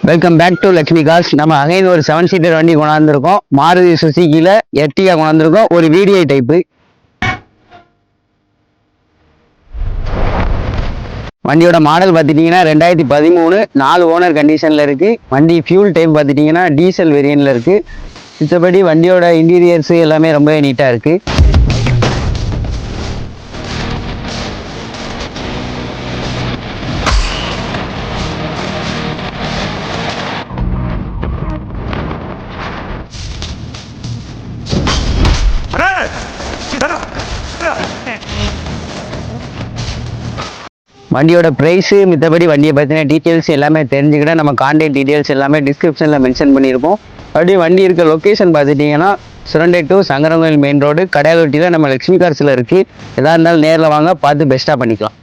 Welcome back to Lakshmi cars. நம்ம again ஒரு 7 seater வண்டி கொண்டாந்துருக்கோம். மாருதி சுசுக்கியில் எர்டிகா கொண்டாந்துருக்கோம். ஒரு VDI டைப்பு வண்டியோட மாடல் பார்த்துட்டிங்கன்னா 2013, 4 ஓனர் கண்டிஷனில் இருக்குது. வண்டி ஃபியூல் டைப் பார்த்துட்டிங்கன்னா டீசல் வேரியனில் இருக்குது. மிச்சபடி வண்டியோட இன்டீரியர்ஸு எல்லாமே ரொம்பவே நீட்டாக இருக்குது. வண்டியோட ப்ரைஸு மித்தபடி வண்டியை பற்றின டீட்டெயில்ஸ் எல்லாமே தெரிஞ்சுக்கிட்ட நம்ம கான்டாக்ட் டீட்டெயில்ஸ் எல்லாமே டிஸ்கிரிப்ஷனில் மென்ஷன் பண்ணியிருப்போம். அப்படியே வண்டி இருக்க லொக்கேஷன் பார்த்துட்டிங்கன்னா Surandai to Sankarankoil main road கடையாளொட்டியில் நம்ம லக்ஷ்மி கார்ஸில் இருக்குது. எதாக இருந்தாலும் நேரில் வாங்க, பார்த்து பெஸ்ட்டாக பண்ணிக்கலாம்.